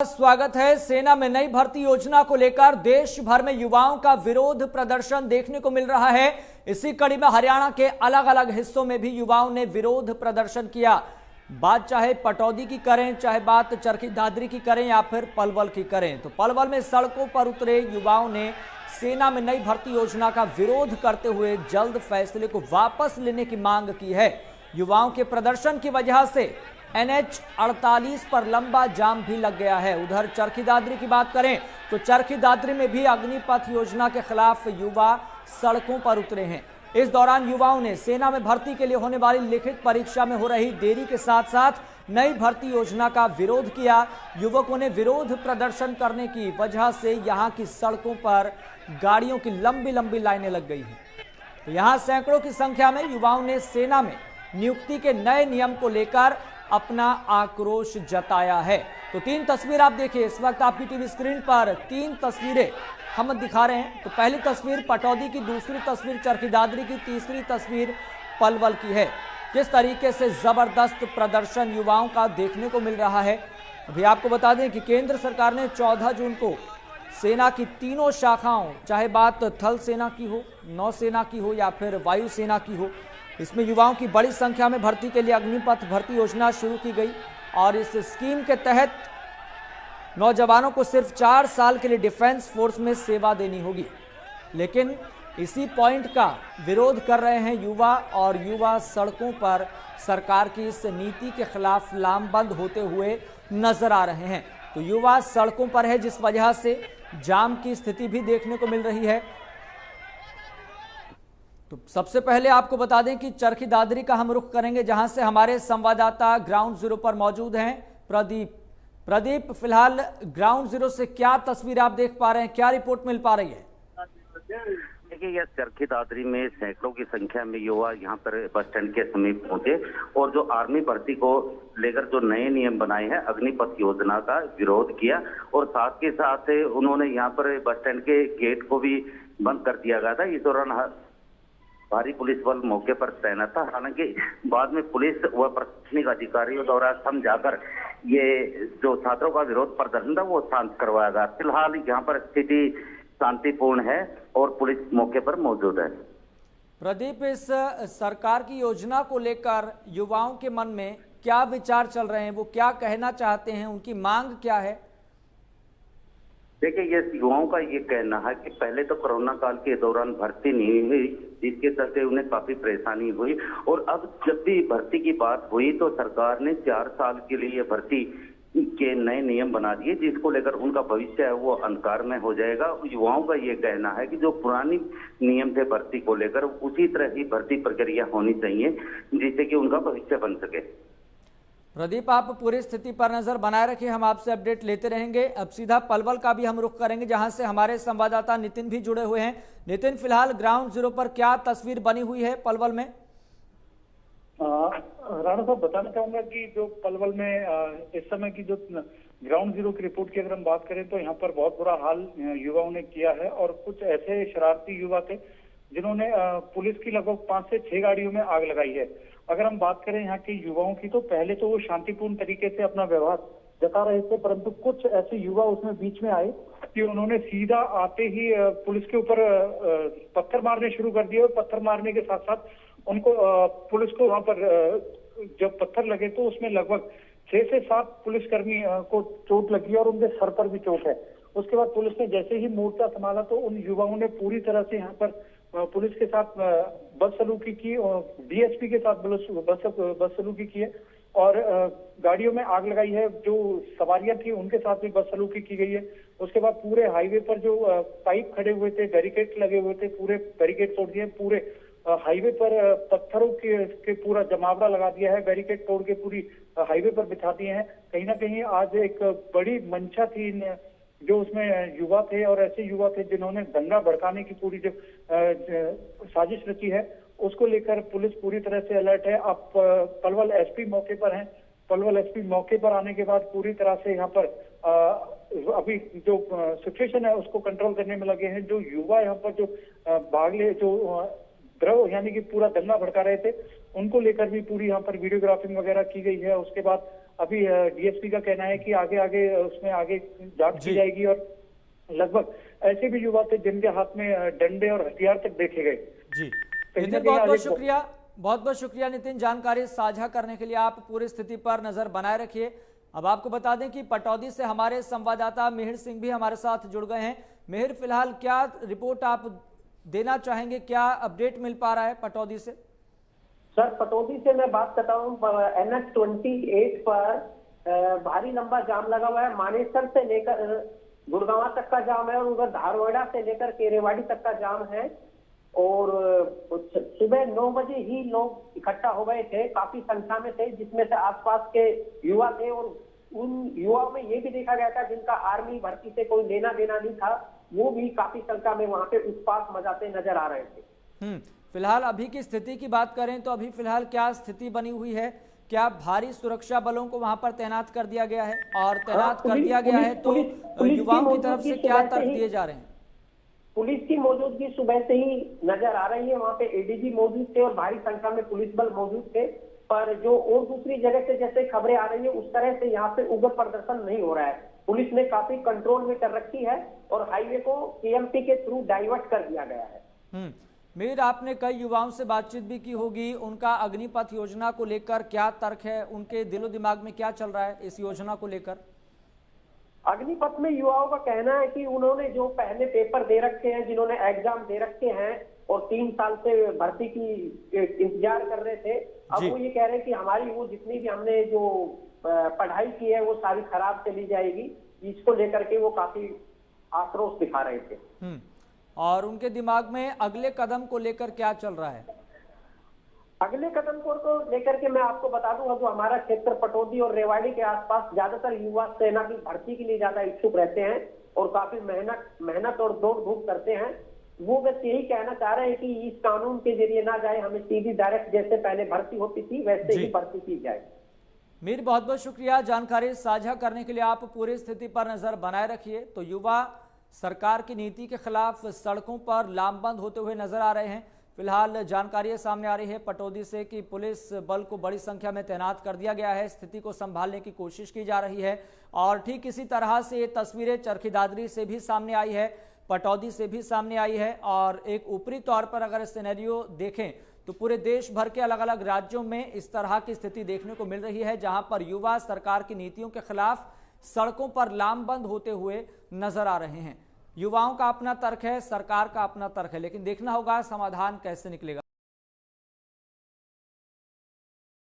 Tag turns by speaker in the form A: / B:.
A: स्वागत है। सेना में नई भर्ती योजना को लेकर देश भर में युवाओं का विरोध प्रदर्शन देखने को मिल रहा है। इसी कड़ी में हरियाणा के अलग अलग हिस्सों में भी युवाओं ने विरोध प्रदर्शन किया। बात चाहे पटौदी की करें, चाहे बात चरखी दादरी की करें या फिर पलवल की करें, तो पलवल में सड़कों पर उतरे युवाओं ने सेना में नई भर्ती योजना का विरोध करते हुए जल्द फैसले को वापस लेने की मांग की है। युवाओं के प्रदर्शन की वजह से NH 48 पर लंबा जाम भी लग गया है। उधर चरखी दादरी की बात करें तो चरखी दादरी में भी अग्निपथ योजना के खिलाफ युवा सड़कों पर उतरे हैं। इस दौरान युवाओं ने सेना में भर्ती के लिए होने वाली लिखित परीक्षा में हो रही देरी के साथ साथ नई भर्ती योजना का विरोध किया। युवकों ने विरोध प्रदर्शन करने की वजह से यहां की सड़कों पर गाड़ियों की लंबी लंबी लाइनें लग गई हैं। तो यहां सैकड़ों की संख्या में युवाओं ने सेना में नियुक्ति के नए नियम को लेकर अपना आक्रोश जताया है। तो तीन तस्वीर आप देखिए, इस वक्त आपकी टीवी स्क्रीन पर तीन तस्वीरें हम दिखा रहे हैं। तो पहली तस्वीर पटौदी की, दूसरी तस्वीर चरखी दादरी की, तीसरी तस्वीर पलवल की है। किस तरीके से जबरदस्त प्रदर्शन युवाओं का देखने को मिल रहा है। अभी आपको बता दें कि केंद्र सरकार ने 14 जून को सेना की तीनों शाखाओं, चाहे बात थल सेना की हो, नौसेना की हो या फिर वायुसेना की हो, इसमें युवाओं की बड़ी संख्या में भर्ती के लिए अग्निपथ भर्ती योजना शुरू की गई। और इस स्कीम के तहत नौजवानों को सिर्फ 4 साल के लिए डिफेंस फोर्स में सेवा देनी होगी। लेकिन इसी पॉइंट का विरोध कर रहे हैं युवा, और युवा सड़कों पर सरकार की इस नीति के खिलाफ लामबंद होते हुए नजर आ रहे हैं। तो युवा सड़कों पर है, जिस वजह से जाम की स्थिति भी देखने को मिल रही है। तो सबसे पहले आपको बता दें कि चरखी दादरी का हम रुख करेंगे, जहां से हमारे संवाददाता ग्राउंड जीरो पर मौजूद हैं प्रदीप, फिलहाल ग्राउंड जीरो से क्या तस्वीर आप देख पा रहे हैं, क्या रिपोर्ट मिल पा रही है?
B: देखिए, यह चरखी दादरी में सैकड़ों की संख्या में युवा यहाँ पर बस स्टैंड के समीप पहुंचे और जो आर्मी भर्ती को लेकर जो नए नियम बनाए हैं अग्निपथ योजना का विरोध किया। और साथ के साथ उन्होंने यहाँ पर बस स्टैंड के गेट को भी बंद कर दिया गया था। इस दौरान भारी पुलिस बल मौके पर तैनात था। हालांकि बाद में पुलिस व प्रशासनिक अधिकारियों द्वारा समझाकर ये जो छात्रों का विरोध प्रदर्शन था वो शांत करवाया गया। फिलहाल यहाँ पर स्थिति शांतिपूर्ण है और पुलिस मौके पर मौजूद है।
A: प्रदीप, इस सरकार की योजना को लेकर युवाओं के मन में क्या विचार चल रहे हैं, वो क्या कहना चाहते हैं, उनकी मांग क्या है?
B: देखिए, ये युवाओं का ये कहना है कि पहले तो कोरोना काल के दौरान भर्ती नहीं हुई, जिसके चलते उन्हें काफी परेशानी हुई। और अब जब भी भर्ती की बात हुई तो सरकार ने 4 साल के लिए भर्ती के नए नियम बना दिए, जिसको लेकर उनका भविष्य है वो अंधकार में हो जाएगा। युवाओं का ये कहना है कि जो पुरानी नियम थे भर्ती को लेकर, उसी तरह ही भर्ती प्रक्रिया होनी चाहिए जिससे कि उनका भविष्य बन सके।
A: प्रदीप, आप पूरी स्थिति पर नजर बनाए रखिए, हम आपसे अपडेट लेते रहेंगे। अब सीधा पलवल का भी हम रुख करेंगे, जहां से हमारे संवाददाता नितिन भी जुड़े हुए हैं। नितिन, फिलहाल ग्राउंड जीरो पर क्या तस्वीर बनी हुई है पलवल में?
C: राणा साहब, बताना चाहूंगा कि जो पलवल में इस समय की जो ग्राउंड जीरो की रिपोर्ट की अगर हम बात करें तो यहाँ पर बहुत बुरा हाल युवाओं ने किया है। और कुछ ऐसे शरारती युवा थे जिन्होंने पुलिस की लगभग 5 से 6 गाड़ियों में आग लगाई है। अगर हम बात करें यहाँ के युवाओं की तो पहले तो वो शांतिपूर्ण तरीके से अपना व्यवहार जता रहे थे, परंतु कुछ ऐसे युवा उसमें बीच में आए कि उन्होंने सीधा आते ही पुलिस के ऊपर पत्थर मारने शुरू कर दिए। और पत्थर मारने के साथ साथ उनको पुलिस को वहां पर जब पत्थर लगे तो उसमें लगभग 6 से 7 पुलिसकर्मी को चोट लगी और उनके सर पर भी चोट है। उसके बाद पुलिस ने जैसे ही मोर्चा संभाला तो उन युवाओं ने पूरी तरह से यहाँ पर पुलिस के साथ बदसलूकी की और डीएसपी के साथ बदसलूकी की है और गाड़ियों में आग लगाई है। जो सवारियां थी उनके साथ भी बदसलूकी की गई है। उसके बाद पूरे हाईवे पर जो पाइप खड़े हुए थे, बैरिकेड लगे हुए थे, पूरे बैरिकेड तोड़ दिए। पूरे हाईवे पर पत्थरों के पूरा जमावड़ा लगा दिया है, बैरिकेड तोड़ के पूरी हाईवे पर बिछा दिए हैं। कहीं ना कहीं आज एक बड़ी मंशा थी जो उसमें युवा थे और ऐसे युवा थे जिन्होंने दंगा भड़काने की पूरी जो साजिश रची है, उसको लेकर पुलिस पूरी तरह से अलर्ट है। अब पलवल एसपी मौके पर हैं। पलवल एसपी मौके पर आने के बाद पूरी तरह से यहाँ पर अभी जो सिचुएशन है उसको कंट्रोल करने में लगे हैं। जो युवा यहाँ पर जो भागले जो द्रव यानी कि पूरा दंगा भड़का रहे थे, उनको लेकर भी पूरी यहाँ पर वीडियोग्राफिंग वगैरह की गई है। उसके बाद अभी डीएसपी का कहना है कि आगे आगे उसमें आगे जांच की जाएगी और लगभग ऐसे भी युवा थे जिनके हाथ में डंडे और हथियार तक देखे गए।
A: जी
C: कहीं ना
A: नितिन,
C: कहीं
A: बहुत
C: आज एक
A: बहुत शुक्रिया नितिन, जानकारी साझा करने के लिए। आप पूरी स्थिति पर नजर बनाए रखिए। अब आपको बता दें कि पटौदी से हमारे संवाददाता मिहिर सिंह भी हमारे साथ जुड़ गए हैं। मिहिर, फिलहाल क्या रिपोर्ट आप देना चाहेंगे, क्या अपडेट मिल पा रहा है पटौदी से?
D: सर, पटौदी से मैं बात करता हूँ। NH 28 पर भारी लंबा जाम लगा हुआ है। मानेसर से लेकर गुड़गांव तक का जाम है और उधर धारवाड़ा से लेकर के रेवाड़ी तक का जाम है। और सुबह 9 बजे ही लोग इकट्ठा हो गए थे, काफी संख्या में थे, जिसमें से आसपास के युवा थे। और उन युवाओं में ये भी देखा गया था जिनका आर्मी भर्ती से कोई लेना देना नहीं था, वो भी काफी संख्या में वहां पे उत्पात मचाते नजर आ रहे थे।
A: फिलहाल अभी की स्थिति की बात करें तो अभी फिलहाल क्या स्थिति बनी हुई है? क्या भारी सुरक्षा बलों को वहां पर तैनात कर दिया गया है? और तैनात कर दिया गया है तो युवाओं की तरफ से क्या तर्क दिए जा रहे हैं?
D: पुलिस की मौजूदगी सुबह से ही नजर आ रही है। वहां पे एडीजी मौजूद थे और भारी संख्या में पुलिस बल मौजूद थे। पर जो और दूसरी जगह से जैसे खबरें आ रही है उस तरह से यहाँ पे उग्र प्रदर्शन नहीं हो रहा है। पुलिस ने काफी कंट्रोल में कर रखी है और हाईवे को केएमपी के थ्रू डाइवर्ट कर दिया गया है।
A: मीर, आपने कई युवाओं से बातचीत भी की होगी, उनका अग्निपथ योजना को लेकर क्या तर्क है? उनके दिलो दिमाग में क्या चल रहा है इस योजना को लेकर?
D: अग्निपथ में युवाओं का कहना है कि उन्होंने जो पहले पेपर दे रखे हैं, जिन्होंने एग्जाम दे रखे हैं और 3 साल से भर्ती की इंतजार कर रहे थे, अब वो ये कह रहे हैं कि हमारी वो जितनी भी हमने जो पढ़ाई की है वो सारी खराब चली जाएगी। इसको लेकर के वो काफी आक्रोश दिखा रहे थे।
A: और उनके दिमाग में अगले कदम को लेकर क्या चल रहा है?
D: अगले कदम को लेकर के मैं आपको बता दूंगा, जो हमारा क्षेत्र पटौदी और रेवाड़ी के आसपास ज्यादातर युवा सेना की भर्ती के लिए ज्यादा इच्छुक रहते हैं और काफी मेहनत और दौड़ धूप करते हैं। वो बस यही कहना चाह रहे हैं कि इस कानून के जरिए ना जाए, हमें सीधी डायरेक्ट जैसे पहले भर्ती होती थी वैसे ही भर्ती की जाए।
A: मीर, बहुत बहुत शुक्रिया जानकारी साझा करने के लिए। आप पूरी स्थिति पर नजर बनाए रखिए। तो युवा सरकार की नीति के खिलाफ सड़कों पर लामबंद होते हुए नजर आ रहे हैं। फिलहाल जानकारी सामने आ रही है पटौदी से कि पुलिस बल को बड़ी संख्या में तैनात कर दिया गया है, स्थिति को संभालने की कोशिश की जा रही है। और ठीक इसी तरह से ये तस्वीरें चरखी दादरी से भी सामने आई है, पटौदी से भी सामने आई है। और एक ऊपरी तौर पर अगर सिनेरियो देखें तो पूरे देश भर के अलग अलग राज्यों में इस तरह की स्थिति देखने को मिल रही है, जहां पर युवा सरकार की नीतियों के खिलाफ सड़कों पर लामबंद होते हुए नजर आ रहे हैं। युवाओं का अपना तर्क है, सरकार का अपना तर्क है, लेकिन देखना होगा समाधान कैसे निकलेगा।